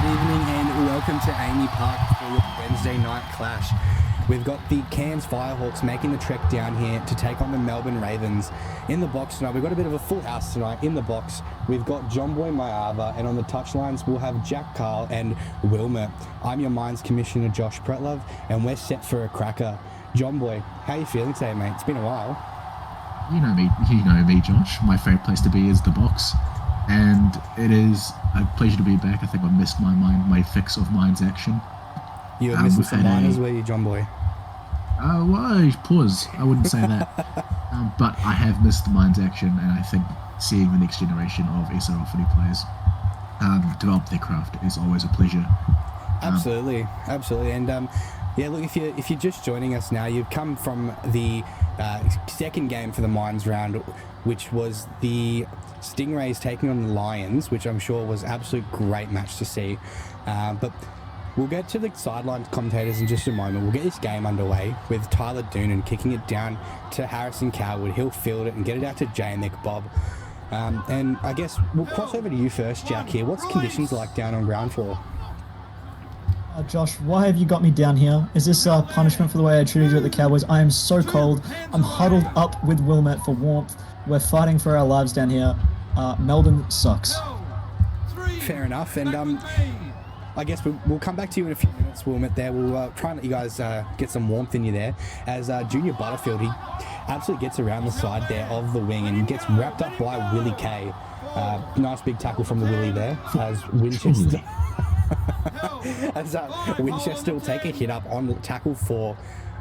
evening and welcome to Amy Park for your Wednesday night clash. We've got the Cairns Firehawks making the trek down here to take on the Melbourne Ravens. In the box tonight, we've got a bit of a full house tonight. In the box, we've got John Boy Mayava, and on the touchlines, we'll have Jack Carl and Wilmot. I'm your Mines Commissioner, Josh Pretlove, and we're set for a cracker. John Boy, how are you feeling today, mate? It's been a while. You know me, Josh. My favourite place to be is the box. And it is a pleasure to be back. I think I missed my fix of Mines action. You were missing some miners, were you, John Boy? Well, pause. I wouldn't say that. But I have missed the Mines action, and I think seeing the next generation of SRL footy players develop their craft is always a pleasure. Absolutely. And yeah, look, if you're just joining us now, you've come from the second game for the Mines round, which was the Stingrays taking on the Lions, which I'm sure was an absolute great match to see. But we'll get to the sideline commentators in just a moment. We'll get this game underway with Tyler Doonan kicking it down to Harrison Cowwood. He'll field it and get it out to J-Nick Bob. And I guess we'll cross over to you first, Jack, here. What's conditions like down on ground floor? Josh, why have you got me down here? Is this punishment for the way I treated you at the Cowboys? I am so cold. I'm huddled up with Wilmot for warmth. We're fighting for our lives down here. Melbourne sucks. Fair enough. And I guess we'll come back to you in a few minutes, Wilmot, there. We'll try and let you guys get some warmth in you there. As Junior Butterfield, he absolutely gets around the side there of the wing and gets wrapped up by Willie Kay. Nice big tackle from the Willie there as Winchester... As Winchester will take a hit up on tackle 4.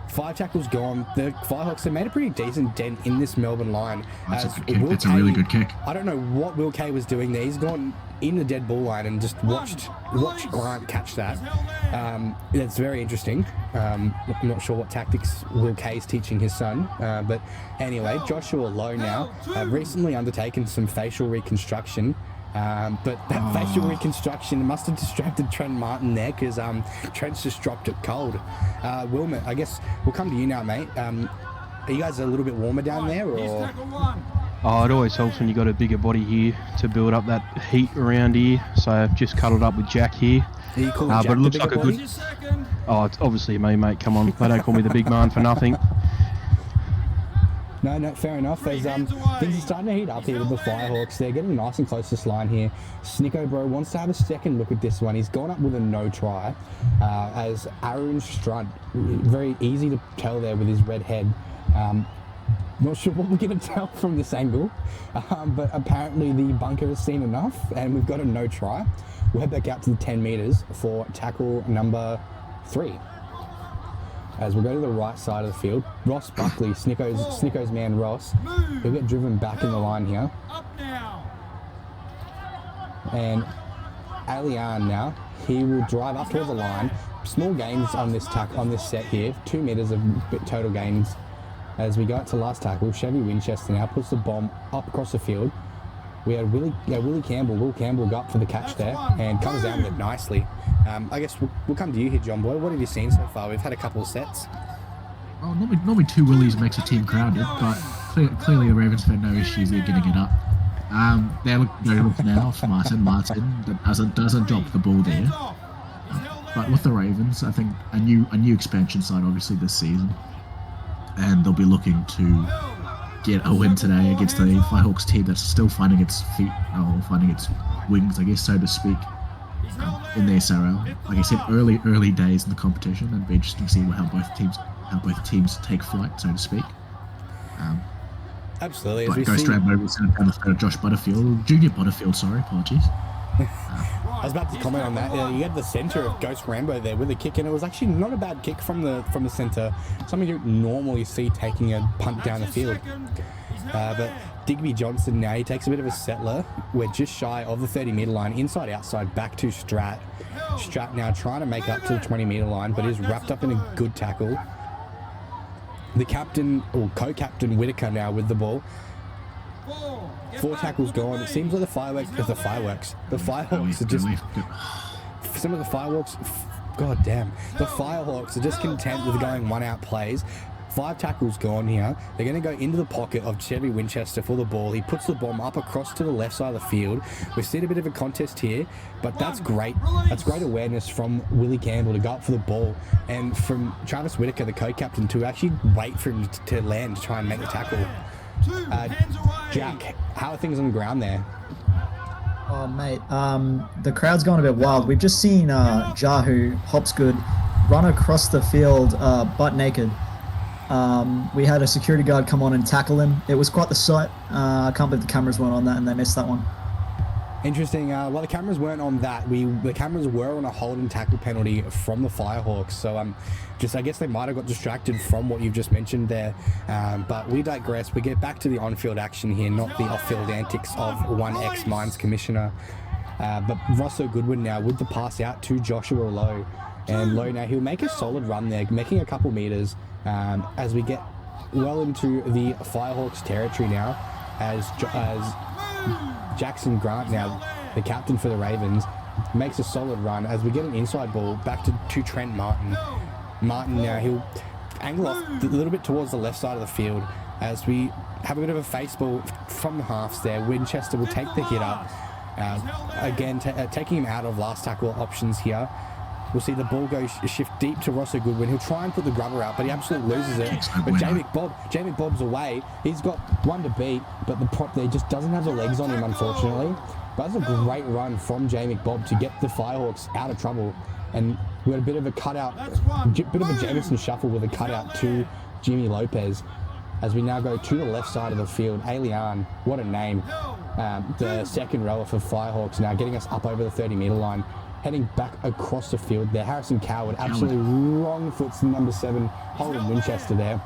5 tackles gone. The Firehawks have made a pretty decent dent in this Melbourne line. That's a good kick. That's a really good kick. I don't know what Will Kay was doing there. He's gone in the dead ball line and just watched Grant catch that. That's very interesting. I'm not sure what tactics Will Kay is teaching his son. But anyway, Joshua Lowe now recently undertaken some facial reconstruction. But that facial reconstruction must have distracted Trent Martin there, because Trent's just dropped it cold. Wilmot, I guess we'll come to you now, mate. Are you guys a little bit warmer down there, or? Oh, it always helps when you got a bigger body here to build up that heat around here. So I've just cuddled up with Jack here. Are you calling Jack but it looks the like a body? good. Oh, it's obviously me, mate. Come on, they don't call me the big man for nothing. No, fair enough. As things are starting to heat up here with the Firehawks. They're getting nice and close to this line here. Snicko Bro wants to have a second look at this one. He's gone up with a no try. As Arun Strunt, very easy to tell there with his red head. Not sure what we're going to tell from this angle, but apparently the bunker has seen enough, and we've got a no try. We'll head back out to the 10 metres for tackle number 3. As we'll go to the right side of the field. Ross Buckley, Snicko's man Ross, he'll get driven back in the line here. And Alian now, he will drive up towards the line. Small gains on this set here, 2 metres of total gains. As we go out to last tackle, Chevy Winchester now puts the bomb up across the field. We had Will Campbell go up for the catch there and comes down with it nicely. I guess we'll come to you here, John Boy. What have you seen so far? We've had a couple of sets. Well, normally 2 Willies makes a team crowded, but clearly the Ravens have had no issues there getting it up. They look now for Martin that doesn't drop the ball there. But with the Ravens, I think a new expansion side obviously this season, and they'll be looking to get a win today against the Firehawks team that's still finding its feet, or finding its wings, I guess, so to speak, in the SRL. Like I said, early days in the competition. It'd be interesting to see how both teams take flight, so to speak. Absolutely. But Ghost Rambo was down the third of Josh Butterfield, Junior Butterfield. Sorry, apologies. I was about to comment on that. You had the centre of Ghost Rambo there with a kick, and it was actually not a bad kick from the centre. Something you normally see taking a punt down the field. But Digby Johnson now, he takes a bit of a settler. We're just shy of the 30-metre line, inside outside, back to Strat. Strat now trying to make up to the 20-metre line, but is wrapped up in a good tackle. The captain, or co-captain Whitaker now with the ball. 4 tackles gone. It seems like the Firehawks are just... Some of the Firehawks... God damn. The Firehawks are just content with going 1-out plays. 5 tackles gone here. They're going to go into the pocket of Chevy Winchester for the ball. He puts the bomb up across to the left side of the field. We've seen a bit of a contest here, but that's great. That's great awareness from Willie Campbell to go up for the ball, and from Travis Whitaker, the co-captain, to actually wait for him to land to try and make the tackle. Jack, how are things on the ground there? Oh, mate, the crowd's gone a bit wild. We've just seen Jahu Hopsgood run across the field butt naked. We had a security guard come on and tackle him. It was quite the sight. I can't believe the cameras weren't on that and they missed that one. Interesting. Well, the cameras weren't on that. The cameras were on a holding tackle penalty from the Firehawks. So I guess they might have got distracted from what you've just mentioned there. But we digress. We get back to the on-field action here, not the off-field antics of one ex-Mines commissioner. But Rosso Goodwin now with the pass out to Joshua Lowe. And Lowe now, he'll make a solid run there, making a couple meters as we get well into the Firehawks territory now, as Jackson Grant, now the captain for the Ravens, makes a solid run as we get an inside ball back to Trent Martin. Martin now, he'll angle off a little bit towards the left side of the field as we have a bit of a face ball from the halves there. Winchester will take the hit up. Again, taking him out of last tackle options here. We'll see the ball go shift deep to Rosso Goodwin. He'll try and put the grubber out, but he absolutely loses it. But Jamie Bobb's away. He's got one to beat, but the prop there just doesn't have the legs on him, unfortunately. But that's a great run from Jamie Bobb to get the Firehawks out of trouble. And we had a bit of a cutout, bit of a Jameson shuffle with a cutout to Jimmy Lopez. As we now go to the left side of the field, Alian, what a name. The second rower for Firehawks now getting us up over the 30-meter line. Heading back across the field there. Harrison Coward absolutely wrong foots number 7, Holden Winchester there.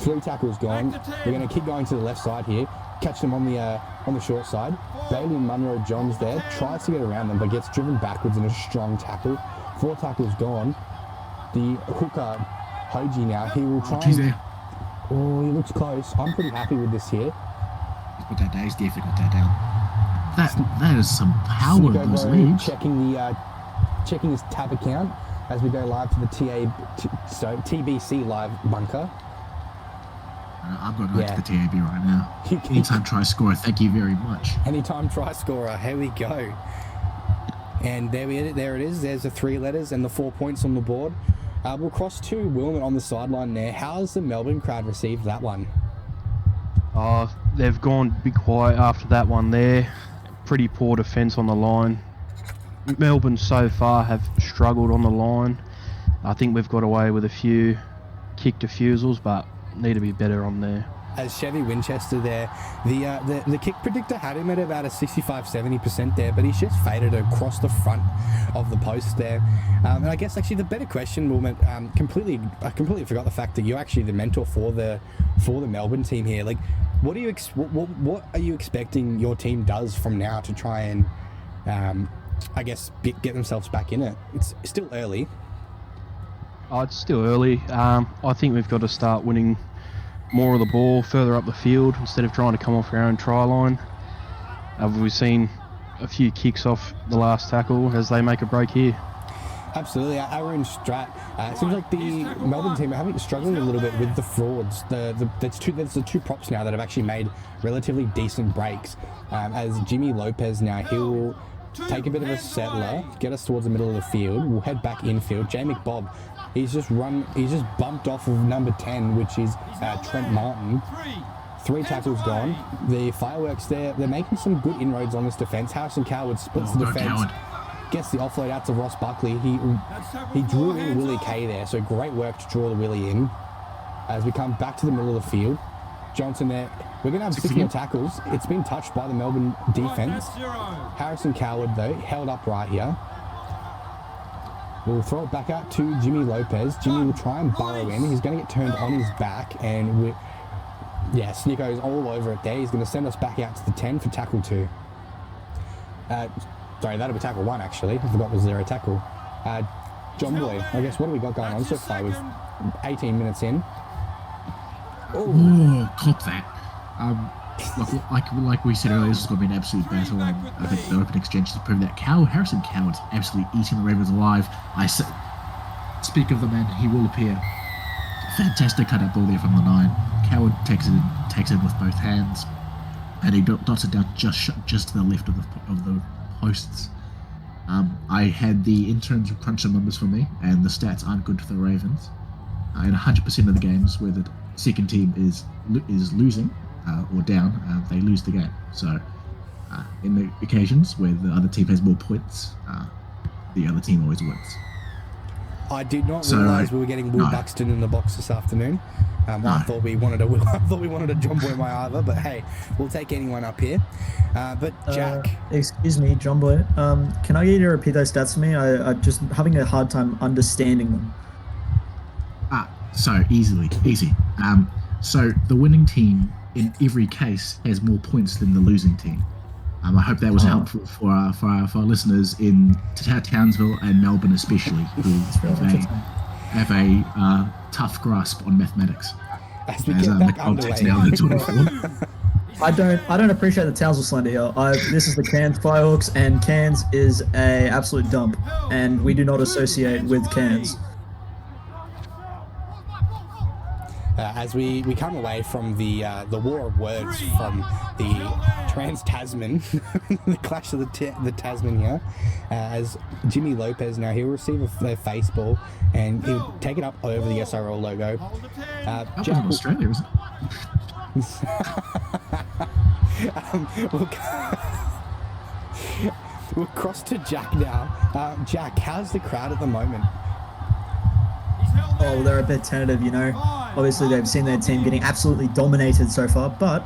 3 tackles gone. We're going to keep going to the left side here. Catch them on the short side. Bailey Munro Johns there tries to get around them, but gets driven backwards in a strong tackle. 4 tackles gone. The hooker Hoji now, he will try. Oh, he looks close. I'm pretty happy with this here. He's put that down. He's definitely got that down. That is some power in those leagues. Checking his tab account as we go live to the TBC live bunker. I'm going to go to the TAB right now. Anytime try scorer, thank you very much. Anytime try scorer, here we go. And there it is. There's the 3 letters and the 4 points on the board. We'll cross to Wilmot on the sideline there. How has the Melbourne crowd received that one? They've gone a bit quiet after that one there. Pretty poor defence on the line. Melbourne so far have struggled on the line. I think we've got away with a few kick defusals, but need to be better on there. As Chevy Winchester there, the kick predictor had him at about a 65-70% there, but he's just faded across the front of the post there. And I guess actually the better question, Wilmot, I completely forgot the fact that you're actually the mentor for the Melbourne team here. Like, what are you expecting your team does from now to try and I guess get themselves back in it? It's still early. It's still early. I think we've got to start winning more of the ball further up the field instead of trying to come off our own try line. We've seen a few kicks off the last tackle as they make a break here. Absolutely. Aaron Strat, it seems like the Melbourne team are struggling a little bit with the frauds. There's the 2 props now that have actually made relatively decent breaks. As Jimmy Lopez now, he'll take a bit of a settler, get us towards the middle of the field. We'll head back infield. Jay McBob, he's just bumped off of number 10, which is Trent Martin. 3 tackles gone. The Fireworks there, they're making some good inroads on this defence. Harrison Coward splits the defence, gets the offload out to Ross Buckley. He drew in Willie K there, so great work to draw the Willie in. As we come back to the middle of the field, Johnson there. We're going to have 6 more tackles. It's been touched by the Melbourne defence. Harrison Coward, though, held up right here. We'll throw it back out to Jimmy Lopez. Jimmy will try and burrow in. He's going to get turned on his back, and Snicko's all over it there. He's going to send us back out to the 10 for tackle 2. Sorry, that'll be tackle 1, actually. I forgot was there a tackle. John Boy, I guess, what have we got going on so far? With 18 minutes in. Oh, cop that. Like we said earlier, this is going to be an absolute battle, and I think the open exchange has proven that Harrison Coward's absolutely eating the Ravens alive. Speak of the man, he will appear Fantastic cut-up ball there from the 9. Coward takes it with both hands, and he dots it down just to the left of the posts. I had the interns crunch some numbers for me, and the stats aren't good for the Ravens. In 100% of the games where the second team is losing or down, they lose the game. So in the occasions where the other team has more points, the other team always wins. I did not realise we were getting Will Buxton in the box this afternoon. I thought we wanted a John Boy Maiava, but hey, we'll take anyone up here. But Jack, excuse me, John Boy. Can I get you to repeat those stats for me? I'm just having a hard time understanding them. So easy. So the winning team in every case has more points than the losing team. I hope that was helpful for our listeners in Townsville and Melbourne especially, who have a tough grasp on mathematics. As we get back underway. I don't appreciate the Townsville slander here. This is the Cairns Firehawks, and Cairns is a absolute dump, and we do not associate with Cairns. As we come away from the war of words from the Trans-Tasman, the clash of the Tasman here, as Jimmy Lopez now, he'll receive a face ball and he'll take it up over the SRL logo. Jack in Australia, isn't it? We'll cross to Jack now. Jack, how's the crowd at the moment? Oh, they're a bit tentative, you know. Obviously, they've seen their team getting absolutely dominated so far, but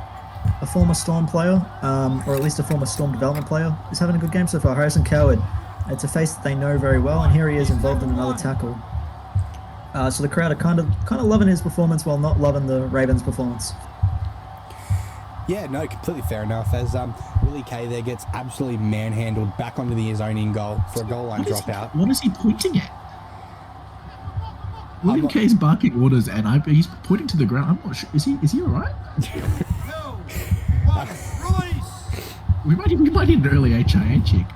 a former Storm player, or at least a former Storm development player, is having a good game so far. Harrison Coward. It's a face that they know very well, and here he is involved in another tackle. So the crowd are kind of loving his performance while not loving the Ravens' performance. Yeah, no, completely fair enough. As Willie K there gets absolutely manhandled back onto his own in goal for a goal line dropout. What is he pointing at? William K is barking orders, and he's pointing to the ground. I'm not sure. Is he all right? we might need an early HIA check.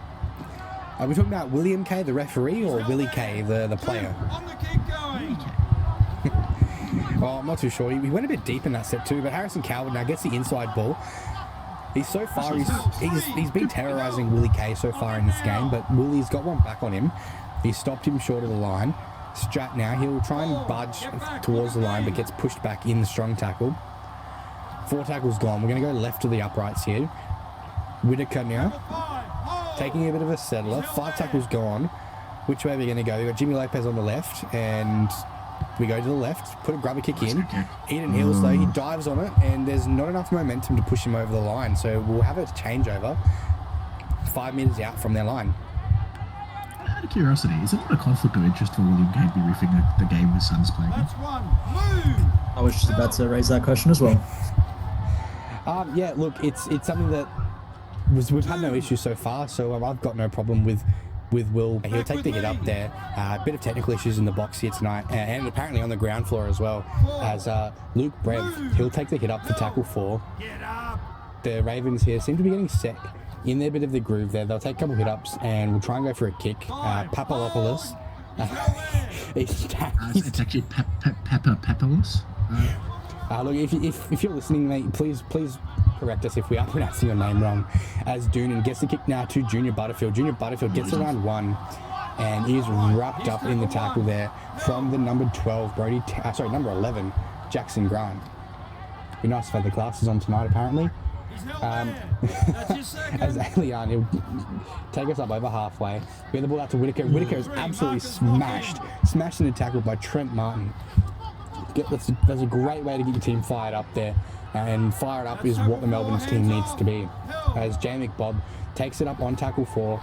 Are we talking about William K, the referee, or Willie K, the player? Well, I'm not too sure. He went a bit deep in that set too, but Harrison Coward now gets the inside ball. He's been terrorising Willie K so far in this game, but Willie's got one back on him. He stopped him short of the line. Strat now, he'll try and budge towards the line, but gets pushed back in the strong tackle. 4 tackles gone. We're going to go left to the uprights here. Whitaker now, taking a bit of a settler. 5 tackles gone. Which way are we going to go? We've got Jimmy Lopez on the left, and we go to the left, put a grubber kick in. Eden Hills, though, he dives on it, and there's not enough momentum to push him over the line, so we'll have a changeover 5 metres out from their line. Out of curiosity, is it not a conflict of interest for William K to be riffing the game his son's playing? I was just about to raise that question as well. Yeah, look, it's something that we've had no issues so far, so I've got no problem with Will. He'll take the hit up there. A bit of technical issues in the box here tonight, and apparently on the ground floor as well, as Luke Brev, he'll take the hit up for tackle 4. The Ravens here seem to be getting set in their bit of the groove there. They'll take a couple hit ups and we'll try and go for a kick. Papalopoulos. It's actually Papalopoulos. Look, if you're listening, mate, please correct us if we are pronouncing your name wrong. As Doonan gets the kick now to Junior Butterfield. Junior Butterfield gets around 1, and he's wrapped up in the tackle there from the number 12 number 11 Jackson Grant. Be nice to have the glasses on tonight, apparently. As Alian, he'll take us up over halfway. We get the ball out to Whitaker. Whitaker is absolutely smashed in the tackle by Trent Martin. That's a great way to get your team fired up there, and fired up is what the Melbourne's team needs to be. As Jay McBob takes it up on tackle 4,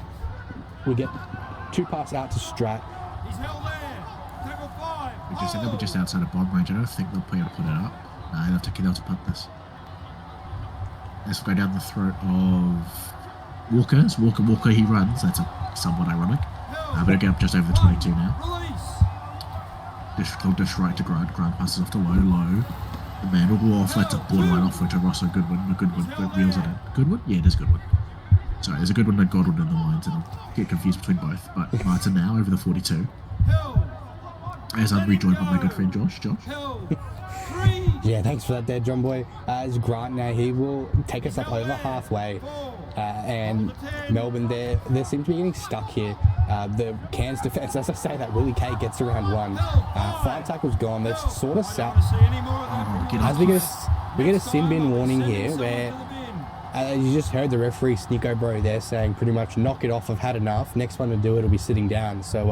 we get 2 passes out to Strat. They'll be just outside of Bob range. I don't think they'll be able to put it up. No, they'll take it out to punt this. Let's go down the throat of Walker. It's Walker, he runs. That's somewhat ironic. But it'll get up just over the 22 now. Dish right to Grant. Grant passes off to low. The man will go off. That's a borderline offer to Rosso Goodwin. Goodwin reels it in. Goodwin? Yeah, it is Goodwin. Sorry, there's a Goodwin and Godwin in the lines, and I'll get confused between both. But Martin now over the 42. As I'm rejoined by my good friend Josh. Josh. Yeah, thanks for that there, John Boy. As Grant now, he will take us up over halfway. And Melbourne, they seem to be getting stuck here. The Cairns defence, as I say, that Willie K gets around one. 5 tackles gone. They've sort of sat. As we get a sin bin warning here, where you just heard the referee Sneeko Bro there saying pretty much knock it off. I've had enough. Next one to do it will be sitting down. So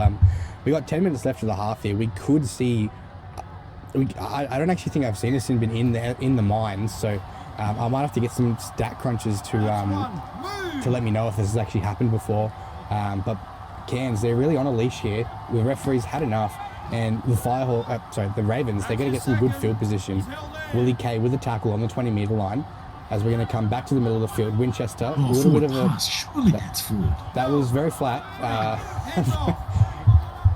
we got 10 minutes left of the half here. We could see. I don't actually think I've seen a sin bin in the mines, so I might have to get some stat crunches to let me know if this has actually happened before. But Cairns, they're really on a leash here. The referees had enough, and the Ravens, they're going to get some good field position. Willie K with a tackle on the 20-metre line, as we're going to come back to the middle of the field. Winchester, a little bit of pass. Surely that's forward. That was very flat.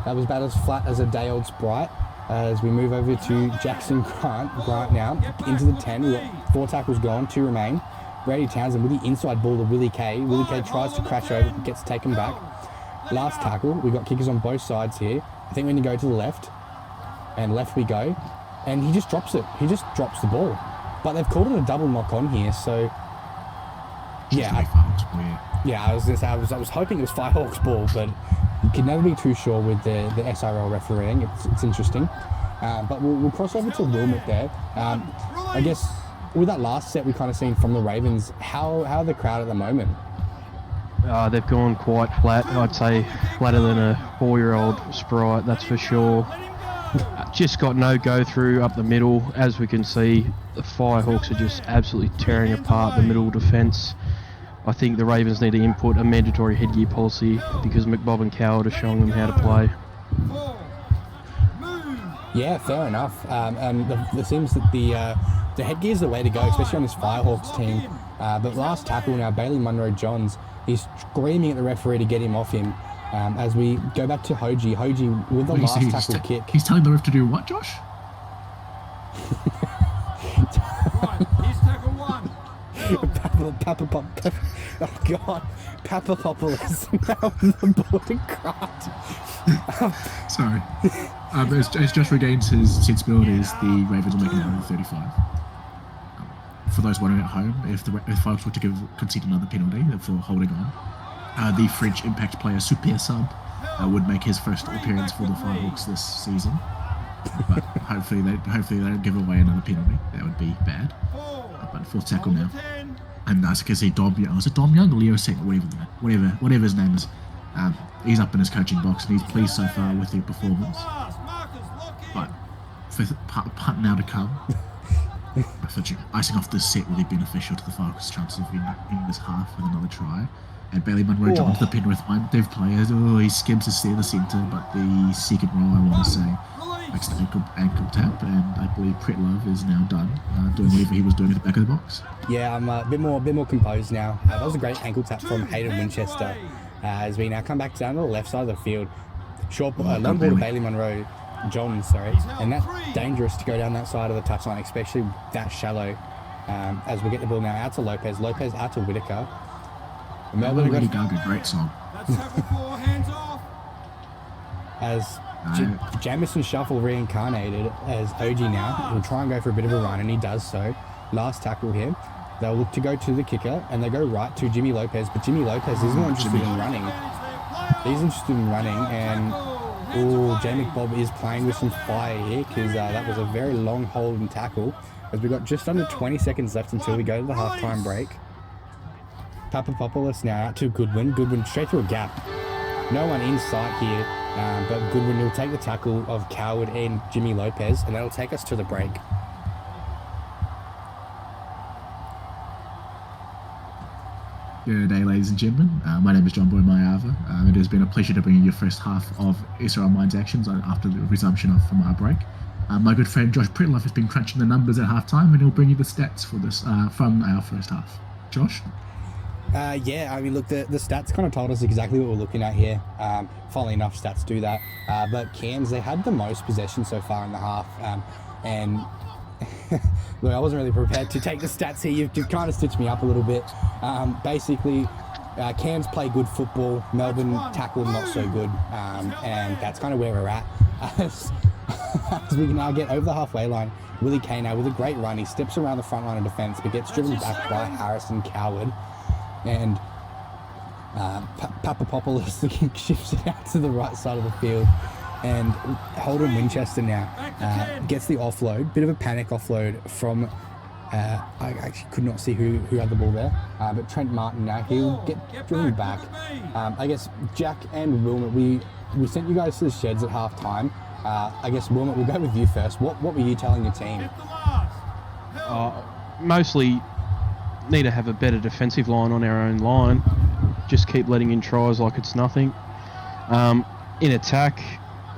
That was about as flat as a day-old Sprite. As we move over to Jackson Grant now, into the 10, we've got 4 tackles gone, 2 remain. Brady Townsend with the inside ball to Willie K. Willie K tries to crash over, but gets taken back. Last tackle, we've got kickers on both sides here. I think we're going to go to the left, and left we go. And he just drops it. He just drops the ball. But they've called it a double knock on here, so... Yeah, I was going to say, I was hoping it was Firehawks ball, but you can never be too sure with the SRL refereeing. It's interesting. But we'll cross over to Wilmot there. I guess with that last set we kind of seen from the Ravens, how are the crowd at the moment? They've gone quite flat. I'd say flatter than a 4-year-old Sprite, that's for sure. Just got no go through up the middle. As we can see, the Firehawks are just absolutely tearing apart the middle defence. I think the Ravens need to input a mandatory headgear policy because McBob and Coward are showing them how to play. Yeah, fair enough. And it seems that the headgear is the way to go, especially on this Firehawks team. But last tackle now, Bailey Munro-Johns, he's screaming at the referee to get him off him. As we go back to Hoji with the last tackle kick. He's telling the ref to do what, Josh? Oh God, Papapopoulos now on the boarding craft. Sorry. As Josh regains his sensibilities, the Ravens will make it over 35. For those wondering at home, if Firehawks were to concede another penalty for holding on, the French Impact player Super Sub would make his first appearance for the Firehawks this season. But hopefully they don't give away another penalty. That would be bad. But 4th tackle now. And as I can see, Dom Young or Leo Sek, whatever his name is, he's up in his coaching box and he's pleased so far with the performance. But for punt now to come, icing off this set will be beneficial to the Falcons' chances of winning this half with another try. And Bailey Munro jumped to the Penrith line. They've players. He skims to the centre, but the second row, I want to say, makes an ankle tap, and I believe Pretlove is now done doing whatever he was doing at the back of the box. Yeah, I'm a bit more composed now. That was a great ankle tap from Hayden Winchester. As we now come back down to the left side of the field, long ball to Bailey Munro-Johns, and that's dangerous to go down that side of the touchline, especially that shallow. As we get the ball now out to Lopez out to Whitaker. Melbourne Lady Gaga, great song. As Jamison Shuffle reincarnated as OG now, he'll try and go for a bit of a run, and he does so. Last tackle here. They'll look to go to the kicker, and they go right to Jimmy Lopez, but Jimmy Lopez isn't interested in running. He's interested in running, and J McBob is playing with some fire here, because that was a very long hold and tackle, as we've got just under 20 seconds left until we go to the halftime break. Papapopoulos now out to Goodwin. Goodwin straight through a gap. No one in sight here, but Goodwin will take the tackle of Coward and Jimmy Lopez, and that'll take us to the break. Good day, ladies and gentlemen. My name is John Boy Mayava. It has been a pleasure to bring you your first half of SRL Minds actions after the resumption from our break. My good friend Josh Pretlove has been crunching the numbers at halftime, and he'll bring you the stats for this from our first half. Josh? Yeah, I mean, look, the stats kind of told us exactly what we're looking at here. Funnily enough, stats do that. But Cairns, they had the most possession so far in the half. And look, I wasn't really prepared to take the stats here. You've kind of stitched me up a little bit. Basically, Cairns play good football. Melbourne tackle not so good. And that's kind of where we're at. As we now get over the halfway line, Willie Kay now with a great run. He steps around the front line of defence, but gets driven back by Harrison Coward. And Papapopoulos shifts it out to the right side of the field. And Holden Winchester now gets the offload, bit of a panic offload from, I actually could not see who had the ball there, but Trent Martin now, he'll get driven back. I guess Jack and Wilmot, we sent you guys to the sheds at half time. I guess Wilmot, we'll go with you first. What were you telling your team? Mostly need to have a better defensive line on our own line. Just keep letting in tries like it's nothing. In attack,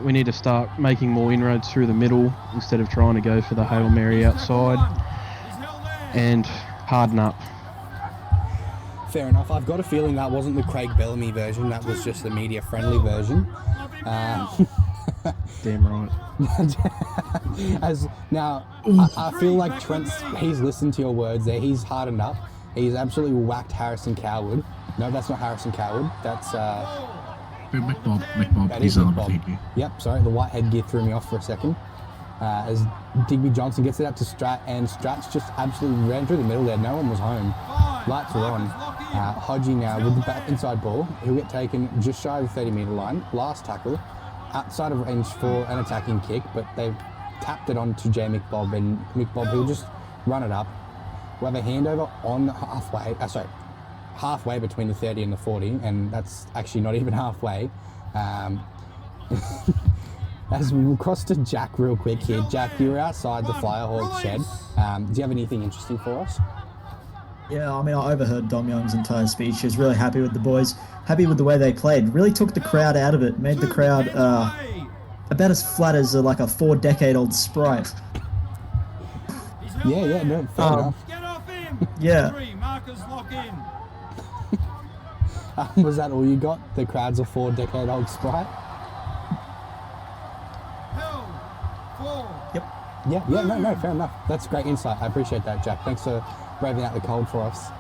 we need to start making more inroads through the middle instead of trying to go for the Hail Mary outside. And harden up. Fair enough. I've got a feeling that wasn't the Craig Bellamy version. That was just the media-friendly version. Damn right. As now, I feel like he's listened to your words there. He's hardened up. He's absolutely whacked Harrison Coward. No, that's not Harrison Coward. That's McBob. That He's is on McBob. headgear. Yep, sorry, the white headgear threw me off for a second. As Digby Johnson gets it out to Strat, and Strat's just absolutely ran through the middle there. No one was home. Lights are on. Hodgie now with the back inside ball. He'll get taken just shy of the 30-metre line. Last tackle. Outside of range for an attacking kick, but they've tapped it on to Jay McBob, and McBob, he'll just run it up. We'll have a handover on halfway between the 30 and the 40, and that's actually not even halfway. As we'll cross to Jack real quick here. Jack, you were outside the Firehawks shed. Do you have anything interesting for us? Yeah, I mean, I overheard Dom Young's entire speech. He was really happy with the boys, happy with the way they played. Really took the crowd out of it, made the crowd about as flat as like a 4-decade-old Sprite. Yeah, no, fair enough. Get off him. Yeah. 3 markers lock in. Was that all you got? The crowd's a 4-decade-old Sprite? Held. 4. Yep. Yeah, no, fair enough. That's great insight. I appreciate that, Jack. Thanks for braving out the cold for us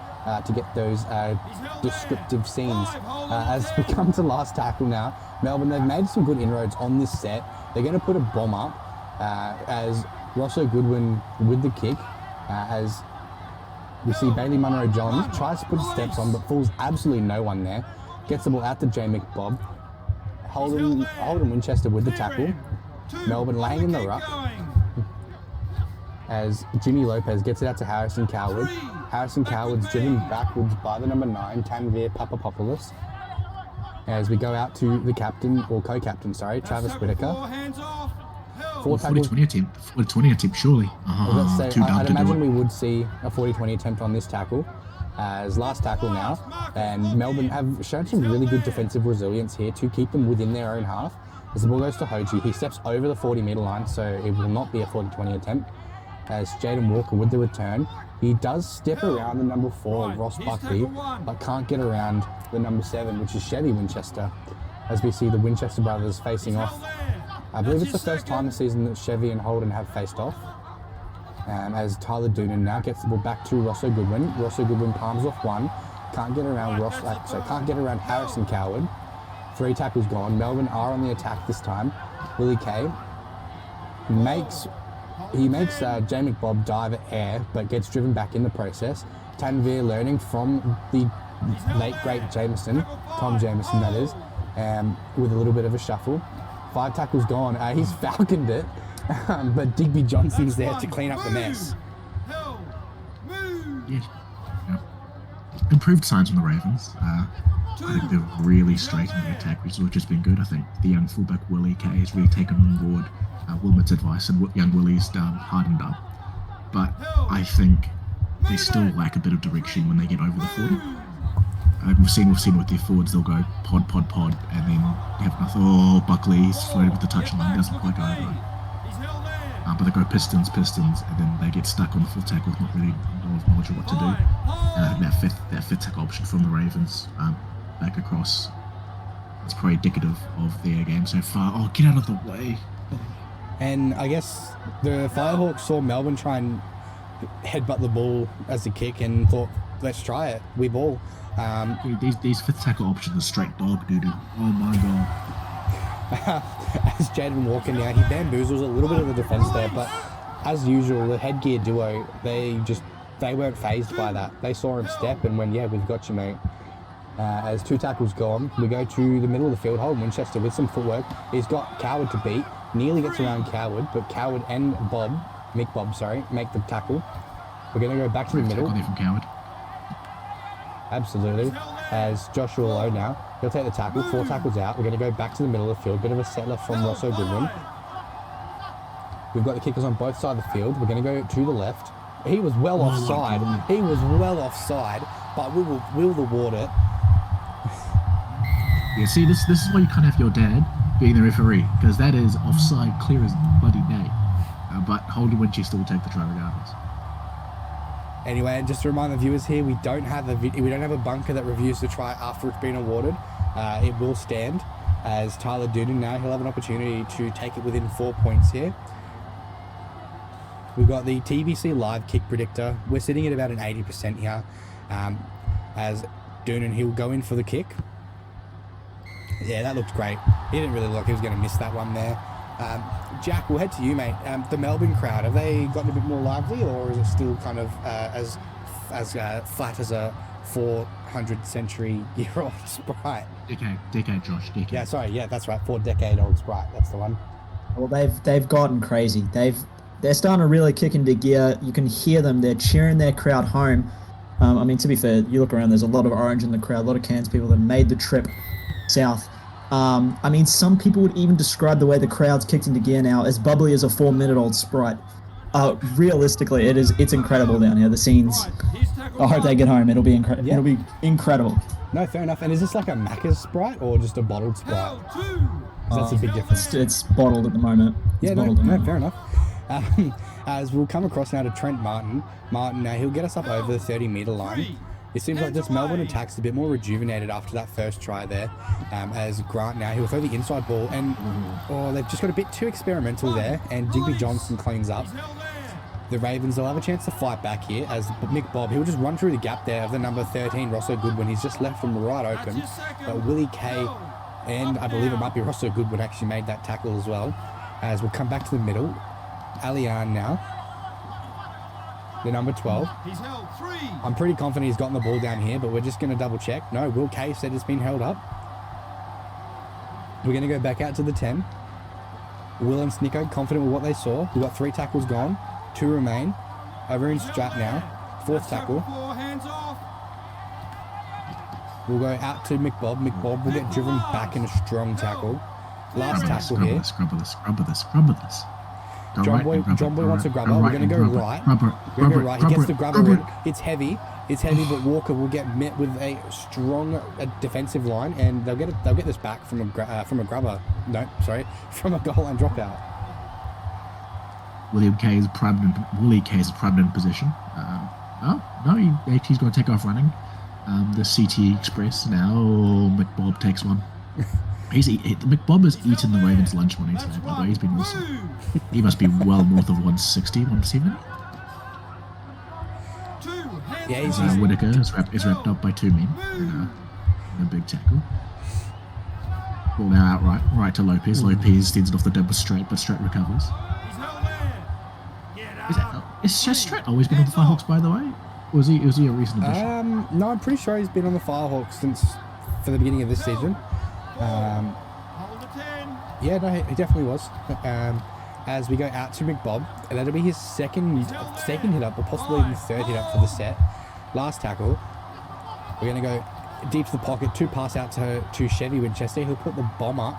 to get those descriptive scenes. As we come to last tackle now, Melbourne, they've made some good inroads on this set. They're going to put a bomb up as Rosso Goodwin with the kick, as we see Bailey Munro-Johns tries to put his steps on, but fools absolutely no one there. Gets the ball out to Jay McBob. Holden Winchester with the tackle. Melbourne laying in the ruck. As Jimmy Lopez gets it out to Harrison Coward. Harrison Coward's driven backwards by the number 9, Tanvir Papapopoulos. As we go out to the captain, or co-captain, Travis Whitaker. 40-20 attempt. 40-20 attempt, surely. I'd imagine we would see a 40-20 attempt on this tackle as last tackle now. And Melbourne have shown some really good defensive resilience here to keep them within their own half. As the ball goes to Hoji, he steps over the 40-metre line, so it will not be a 40-20 attempt. As Jaden Walker with the return, he does step around the number 4, Ross Buckley, but can't get around the number 7, which is Chevy Winchester. As we see the Winchester brothers facing off. I believe it's the first time this season that Chevy and Holden have faced off. As Tyler Doonan now gets the ball back to Rosso Goodwin. Rosso Goodwin palms off one. Can't get around can't get around Harrison Coward. 3 tackles gone. Melbourne are on the attack this time. Willie Kay makes Jay McBob dive at air, but gets driven back in the process. Tanvir learning from the late great Jameson, Tom Jameson that is, with a little bit of a shuffle. 5 tackles gone. He's falconed it, but Digby Johnson's there to clean up the mess. Yeah. Improved signs from the Ravens. I think they're really straightening the attack, which has just been good. I think the young fullback Willie Kay has really taken on board Wilmot's advice, and young Willie's hardened up. But I think they still lack a bit of direction when they get over the 40. We've seen with their forwards, they'll go pod, and then have nothing. Oh, Buckley's floated with the touchline, doesn't quite go over. But they go pistons, and then they get stuck on the full tackle with not really knowledge of what to do. And I think that fifth tackle option from the Ravens back across, it's probably indicative of their game so far. Oh, get out of the way. And I guess the Firehawks saw Melbourne try and headbutt the ball as a kick and thought, let's try it. We ball. These fifth tackle options are straight dog doo-doo. Oh my god. as Jaden Walker now, he bamboozles a little bit of the defence there, but as usual, the headgear duo, they weren't phased by that. They saw him step and went, yeah, we've got you, mate. As 2 tackles gone, we go to the middle of the field. Holden Winchester with some footwork. He's got Coward to beat. Nearly gets around Coward, but Coward and Mick Bob, make the tackle. We're going to go back to the middle. From Coward. Absolutely. As Joshua Lowe now, he'll take the tackle. 4 tackles out. We're going to go back to the middle of the field. Bit of a settler from Rosso Goodwin. We've got the kickers on both sides of the field. We're going to go to the left. He was well offside. He was well offside, but we will award it. Yeah, see, this is why you can't have your dad being the referee, because that is offside clear as bloody day. But Holden Winchester will take the try regardless. Anyway, and just to remind the viewers here, we don't have a bunker that reviews the try after it's been awarded. It will stand as Tyler Doonan now. He'll have an opportunity to take it within 4 points here. We've got the TBC live kick predictor. We're sitting at about an 80% here. As Doonan, he'll go in for the kick. Yeah, that looked great. He didn't really look he was going to miss that one there. Jack, we'll head to you, mate. The Melbourne crowd, have they gotten a bit more lively, or is it still kind of as flat as a 400-century-year-old Sprite? Decade, Josh, decade. Yeah, sorry, yeah, that's right, 4-decade-old Sprite, that's the one. Well, they've gotten crazy. They're starting to really kick into gear. You can hear them. They're cheering their crowd home. I mean, to be fair, you look around, there's a lot of Orange in the crowd, a lot of Cairns people that made the trip south. I mean, some people would even describe the way the crowd's kicked into gear now as bubbly as a 4-minute-old Sprite. Realistically, it's incredible down here. The scenes. I hope they get home. It'll be incredible. Yeah. It'll be incredible. No, fair enough. And is this like a Macca's Sprite or just a bottled Sprite? 'Cause that's a big difference. It's bottled at the moment. Yeah, no, fair enough. As we'll come across now to Trent Martin. Martin, now he'll get us up over the 30-metre line. It seems like this Melbourne attack's a bit more rejuvenated after that first try there. As Grant now, he'll throw the inside ball, and they've just got a bit too experimental there, and Digby Johnson cleans up. The Ravens will have a chance to fight back here as Mick Bob, he'll just run through the gap there of the number 13, Rosso Goodwin. He's just left them right open. But Willie Kay, and I believe it might be Rosso Goodwin, actually made that tackle as well. As we'll come back to the middle. Alian now. The number 12. He's held 3. I'm pretty confident he's gotten the ball down here, but we're just going to double check. No, Will Kay said it's been held up. We're going to go back out to the 10. Will and Snicko confident with what they saw. We've got 3 tackles gone. 2 remain. Over in Strat now. 4th tackle. Hands off. We'll go out to Mick Bob. Mick Bob will get driven back in a strong tackle. Last tackle here. Scrub of this. John Boy wants a grubber. We're going to go right. We're going to go right. He gets the grubber in. It's heavy, but Walker will get met with a strong defensive line, and they'll get this back from a grubber. No, sorry, from a goal line dropout. Willie Kay is primed in position. He's going to take off running. The CT Express now. McBob takes one. McBob has eaten the Ravens' lunch money today, by the way. He's been awesome. He must be well north of 160, 170. Yeah, Whittaker is wrapped up by 2 men in a big tackle. Ball now outright, right to Lopez. Lopez sends it off the double straight, but Strat recovers. Has Strat always been on the Firehawks, by the way? Or was he a recent addition? No, I'm pretty sure he's been on the Firehawks for the beginning of this season. Yeah, no, he definitely was. As we go out to McBob, and that'll be his second hit up, or possibly even 3rd hit up for the set. Last tackle. We're going to go deep to the pocket, 2 pass out to Chevy Winchester. He'll put the bomb up.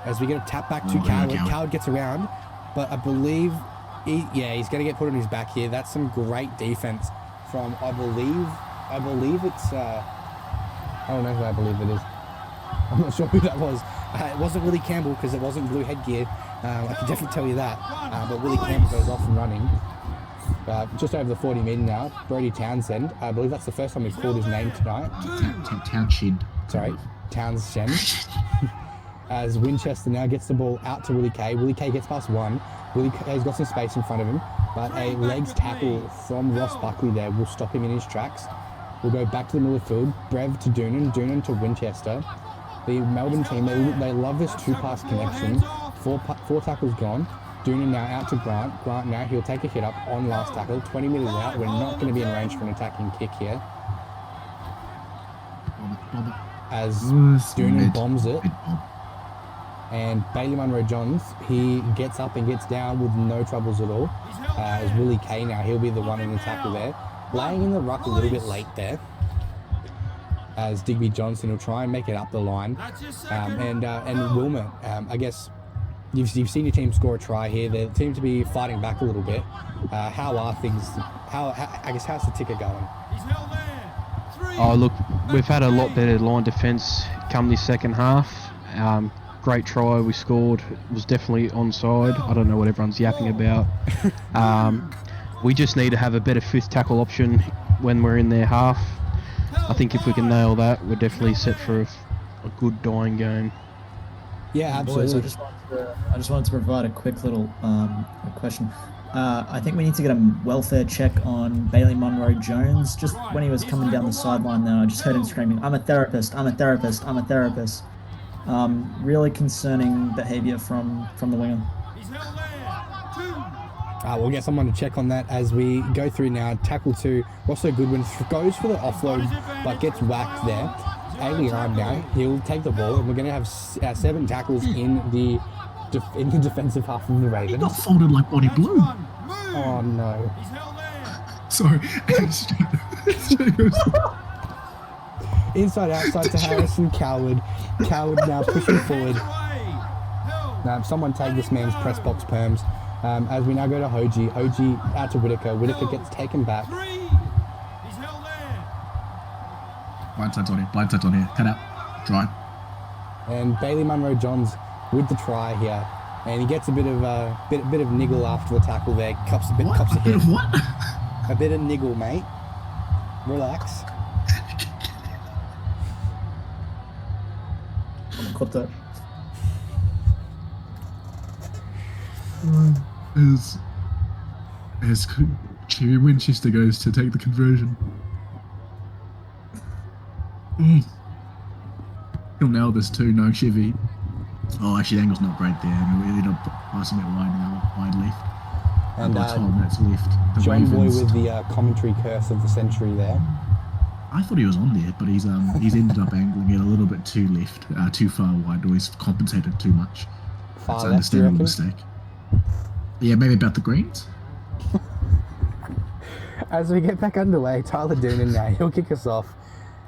As we get a tap back to Coward. Coward gets around, but I believe, he's going to get put on his back here. That's some great defense from, I believe it's, I don't know who I believe it is. I'm not sure who that was. It wasn't Willie Campbell because it wasn't blue headgear. I can definitely tell you that. But Willie Campbell goes off and running. Just over the 40-metre now. Brody Townsend. I believe that's the first time we've called his name tonight. Townshend. Sorry, Townsend. As Winchester now gets the ball out to Willie Kay. Willie Kay gets past 1. Willie Kay's got some space in front of him. But a legs tackle from Ross Buckley there will stop him in his tracks. We'll go back to the middle of the field. Brev to Doonan. Doonan to Winchester. The Melbourne team, they love this two-pass connection. Four tackles gone. Doonan now out to Grant. Grant now, he'll take a hit up on last tackle. 20 metres out. We're not going to be in range for an attacking kick here. Bomb it. As Oof, Doonan mid. bombs it. Mid bomb. And Bailey Munro-Johns, he gets up and gets down with no troubles at all. As Willie Kay now, he'll be the one in the tackle there. Laying in the ruck a little bit late there. As Digby Johnson will try and make it up the line. And Wilmot, I guess you've seen your team score a try here. They seem to be fighting back a little bit. How are things? How's the ticker going? Oh, look, we've had a lot better line defence come this second half. Great try we scored. It was definitely onside. I don't know what everyone's yapping about. We just need to have a better fifth tackle option when we're in their half. I think if we can nail that, we're definitely set for a good dying game. Yeah, Boys, absolutely. I just wanted to provide a quick little question. I think we need to get a welfare check on Bailey Munro-Jones. Just when he was coming down the sideline there, I just heard him screaming, "I'm a therapist, I'm a therapist, I'm a therapist." Really concerning behaviour from the winger. We'll get someone to check on that as we go through now. Tackle 2, Rosso Goodwin goes for the offload, but gets whacked there. Ailey Arm now, he'll take the ball, and we're going to have 7 tackles in the defensive half of the He Ravens. got folded like Bonnie Blue. Oh no. Sorry. Inside outside to Harrison Coward. Coward now pushing forward. Someone take this man's press box perms. As we now go to Hoji. Hoji out to Whittaker. Whittaker gets taken back. Blindside's on here. Cut out. Try. And Bailey Munro-Johns with the try here. And he gets a bit of niggle after the tackle there. Cops a Bit hit. of what? A bit of niggle, mate. Relax. Clip that. As Cheery Winchester goes to take the conversion. He'll nail this too, no Chivy. Oh, actually, the angle's not great there. We ended up passing it wide now, wide left. And by 12 minutes left. The John Boy Ravens, with the commentary curse of the century there. I thought he was on there, but he's ended up angling it a little bit too left, too far wide, or he's compensated too much. Far That's an left, you understandable reckon? mistake. Yeah, maybe about the greens. As we get back underway, Tyler Doonan now, he'll kick us off.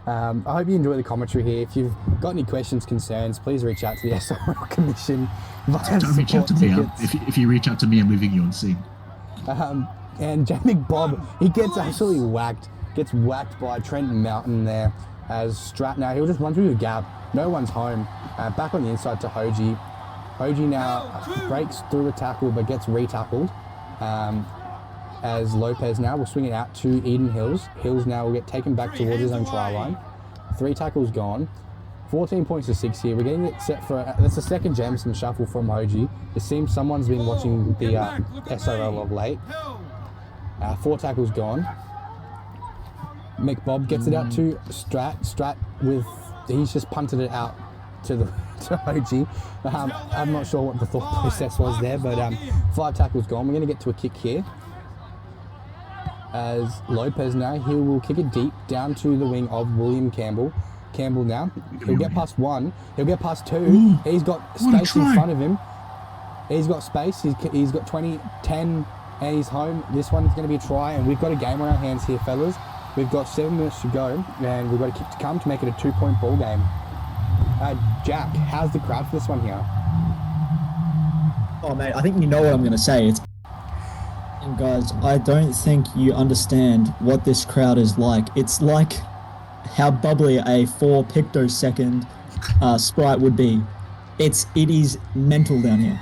I hope you enjoy the commentary here. If you've got any questions, concerns, please reach out to the SRL Commission via Don't reach out to support me. tickets. If you reach out to me, I'm leaving you on scene. And Jamie Bob, he gets absolutely whacked. Gets whacked by Trent Mountain there. As Strat now, he'll just run through the gap. No one's home. Back on the inside to Hoji. Hoji now breaks through a tackle but gets re-tackled. As Lopez now will swing it out to Eden Hills. Hills now will get taken back towards his own try line. 3 tackles gone. 14 points to 6 here. We're getting it set for, that's the second Jameson shuffle from Hoji. It seems someone's been watching the SRL of late. 4 tackles gone. Mick Bob gets it out to Strat. Strat he's just punted it out to Hoji. I'm not sure what the thought process was there, but 5 tackles gone. We're going to get to a kick here. As Lopez now, he will kick it deep down to the wing of William Campbell. Campbell now, he'll get past 1, he'll get past 2. Ooh, He's got what a space in try. front of him. He's got space, he's got 20, 10, and he's home. This one's going to be a try, and we've got a game on our hands here, fellas. We've got 7 minutes to go, and we've got a kick to come to make it a 2-point ball game. Jack, how's the crowd for this one here? Oh, mate, I think you know what I'm going to say. And guys, I don't think you understand what this crowd is like. It's like how bubbly a 4 pictosecond sprite would be. It is mental down here.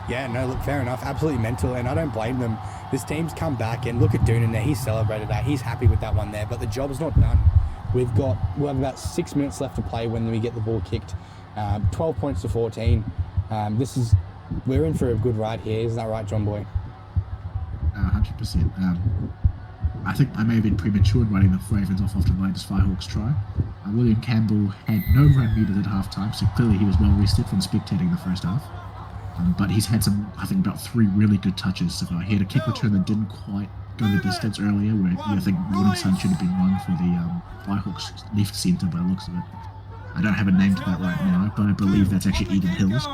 Yeah, no, look, fair enough. Absolutely mental, and I don't blame them. This team's come back, and look at Doonan there. He's celebrated that. He's happy with that one there, but the job's not done. We'll have about 6 minutes left to play when we get the ball kicked. 12 points to 14. We're in for a good ride here. Isn't that right, John Boy? 100%. I think I may have been premature in writing the Ravens off after the latest Firehawks try. William Campbell had no run needed at halftime, so clearly he was well rested from spectating the first half. But he's had some, I think, about 3 really good touches so far. He had a kick return that didn't quite go the distance earlier, where I think Williamson should have been run for the Firehawks left centre by the looks of it. I don't have a name to that right now, but I believe that's actually Eden Hills.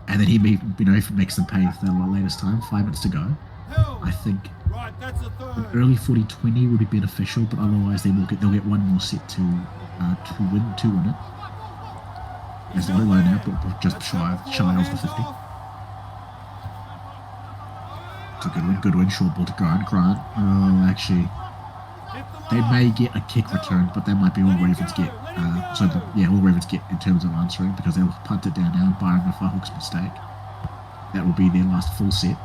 And then he makes them pay for the latest time, 5 minutes to go. I think an early 40-20 would be beneficial, but otherwise they'll get one more set to win it. It's low now, but just shy of the 50. It's a good win, short ball to Grant. Oh, actually, they may get a kick return, but that might be all Ravens get. All Ravens get in terms of answering, because they'll punt it down now, barring the Firehawks mistake. That will be their last full set.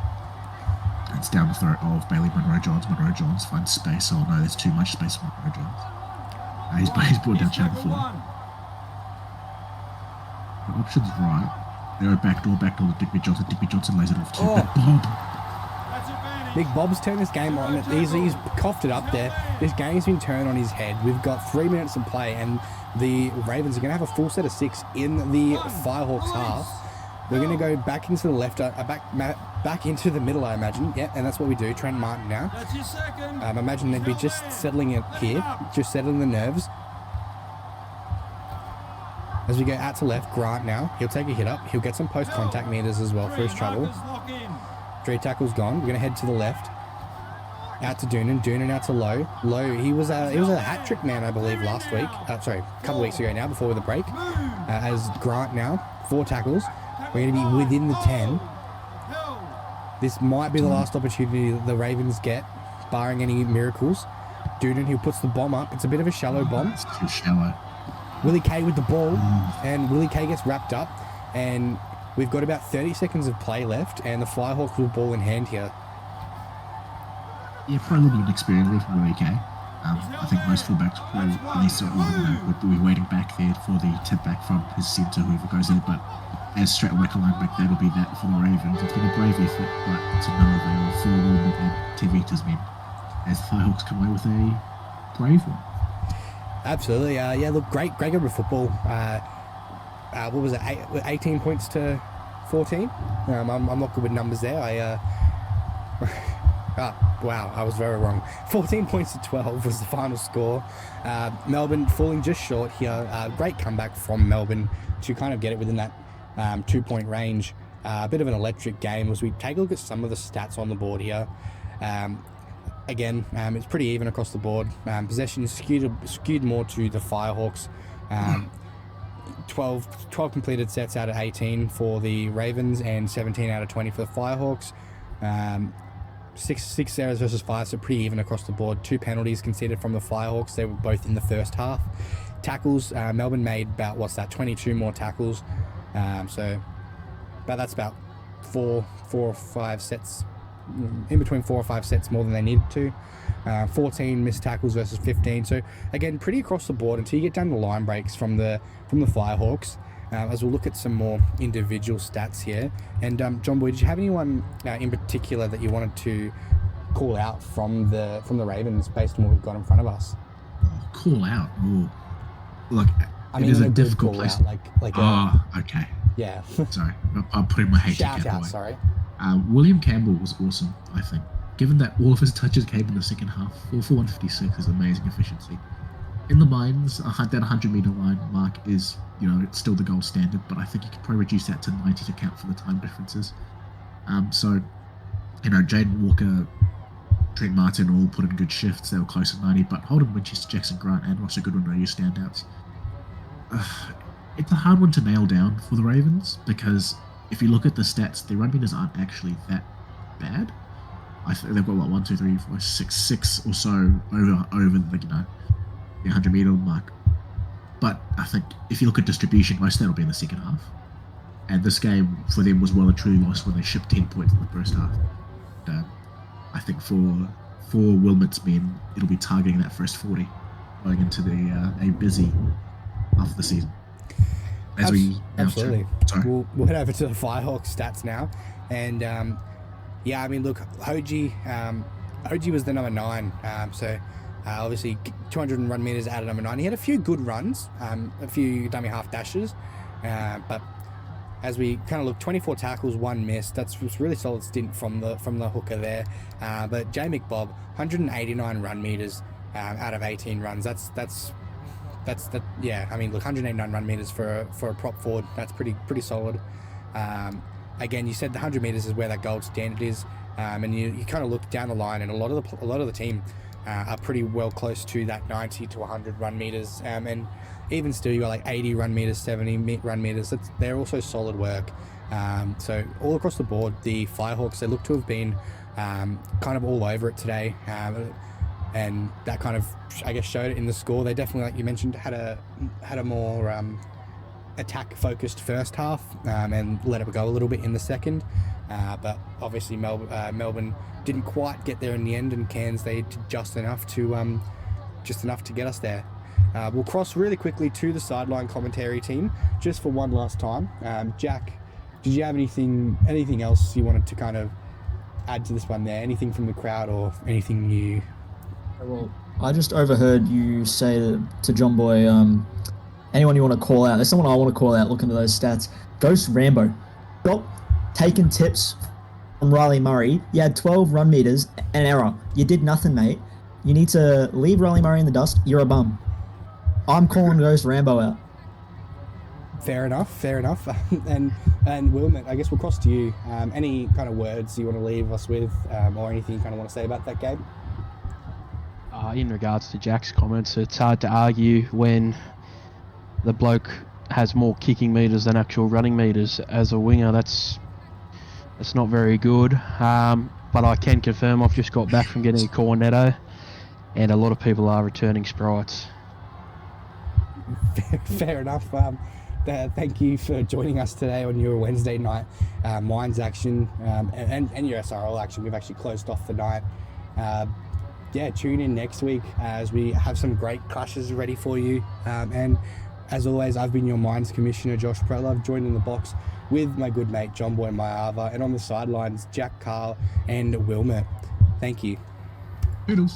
It's down the throat of Bailey Monroe-Johns. Monroe-Johns finds space. Oh no, there's too much space for Monroe-Johns. He's brought down channel 4. The option's right. They go backdoor to Digby Johnson. Digby Johnson lays it off too. But Bob. Big Bob's turned this game on. He's coughed it up there. This game's been turned on his head. We've got 3 minutes to play, and the Ravens are going to have a full set of 6 in the Firehawks half. We're going to go back into the left, back into the middle, I imagine. Yeah, and that's what we do. Trent Martin now. I imagine they'd be just settling it here, just settling the nerves. As we go out to left, Grant now. He'll take a hit up. He'll get some post-contact meters as well for his trouble. 3 tackles gone. We're going to head to the left. Out to Doonan. Doonan out to Lowe. Lowe, he was a hat-trick man, I believe, last week. A couple of weeks ago now, before the break. As Grant now, 4 tackles. We're going to be within the 10. This might be the last opportunity that the Ravens get, barring any miracles. Doonan, who puts the bomb up. It's a bit of a shallow bomb. It's too shallow. Willie K with the ball, and Willie K gets wrapped up, and we've got about 30 seconds of play left, and the Firehawks will ball in hand here. Yeah, probably a little bit of experience with Willie K. I think most fullbacks probably would be waiting back there for the tip back from his centre, whoever goes in, but as straight away line back, that'll be that for the Ravens. It's been a brave effort, but to no avail for Wilmot and Tevita's men, as the Firehawks come away with a brave one. Absolutely. Look, great game of football. What was it? 18 points to 14? I'm not good with numbers there. Wow, I was very wrong. 14 points to 12 was the final score. Melbourne falling just short here. Great comeback from Melbourne to kind of get it within that 2-point range. A bit of an electric game as we take a look at some of the stats on the board here. Again, it's pretty even across the board. Possession skewed more to the Firehawks. 12 completed sets out of 18 for the Ravens and 17 out of 20 for the Firehawks. 6 errors versus 5, so pretty even across the board. 2 penalties conceded from the Firehawks. They were both in the first half. Tackles, Melbourne made about, 22 more tackles. That's about 4 or 5 sets, in between 4 or 5 sets more than they needed to. 14 missed tackles versus 15. So again, pretty across the board until you get down the line breaks from the Firehawks. As we'll look at some more individual stats here. And John Boy, did you have anyone in particular that you wanted to call out from the Ravens based on what we've got in front of us? Call out? Ooh. Look, I mean, it is a difficult place. Okay. Yeah. Sorry, I'll put in my hate Shout cap out, away. sorry. William Campbell was awesome, I think. Given that all of his touches came in the second half, 4-156 is amazing efficiency. In the mines, that 100-metre line mark is, it's still the gold standard, but I think you could probably reduce that to 90 to account for the time differences. Jaden Walker, Trent Martin all put in good shifts. They were close to 90, but Holden Winchester, Jackson Grant, and Ross Goodwin are your standouts. It's a hard one to nail down for the Ravens, because if you look at the stats, their run meters aren't actually that bad. I think they've got 1, 2, 3, 4, 6 or so over the 100-metre mark. But I think if you look at distribution, most of that will be in the second half. And this game for them was well and truly lost when they shipped 10 points in the first half. I think for Wilmot's men, it'll be targeting that first 40 going into a busy half of the season. Absolutely. We'll head over to the Firehawks stats now. And look, Hoji, OG was the number 9. Obviously 200 run meters out of number 9. He had a few good runs, a few dummy half dashes, but as we kind of look, 24 tackles, 1 miss. That's a really solid stint from the hooker there. But J McBob, 189 run meters out of 18 runs. That's yeah. I mean, look, 189 run meters for a prop forward. That's pretty solid. Again, you said the 100 meters is where that gold standard is, and you kind of look down the line, and a lot of the team are pretty well close to that 90 to 100 run meters, and even still you got like 80 run meters, 70 run meters. They're also solid work. So all across the board, the Firehawks, they look to have been kind of all over it today, and that kind of, I guess, showed it in the score. They definitely, like you mentioned, had a more attack focused first half, and let it go a little bit in the second, but obviously Melbourne didn't quite get there in the end, and Cairns, they did just enough to get us there. We'll cross really quickly to the sideline commentary team just for one last time. Jack, did you have anything else you wanted to kind of add to this one there? Anything from the crowd or anything new? Well, I just overheard you say to John Boy, anyone you want to call out. There's someone I want to call out looking at those stats. Ghost Rambo. Stop taking tips from Riley Murray. You had 12 run meters, an error. You did nothing, mate. You need to leave Riley Murray in the dust. You're a bum. I'm calling Ghost Rambo out. Fair enough. And Wilmot, I guess we'll cross to you. Any kind of words you want to leave us with, or anything you kind of want to say about that game? In regards to Jack's comments, it's hard to argue when the bloke has more kicking meters than actual running meters as a winger. That's not very good. But I can confirm I've just got back from getting a cornetto, and a lot of people are returning sprites. Fair enough. Thank you for joining us today on your Wednesday night Mines action, and your SRL action. We've actually closed off the night. Tune in next week as we have some great clashes ready for you. And as always, I've been your Mines Commissioner, Josh Preller. I've joined in the box with my good mate, John Boy Mayava, and on the sidelines, Jack Carl and Wilmot. Thank you. Noodles.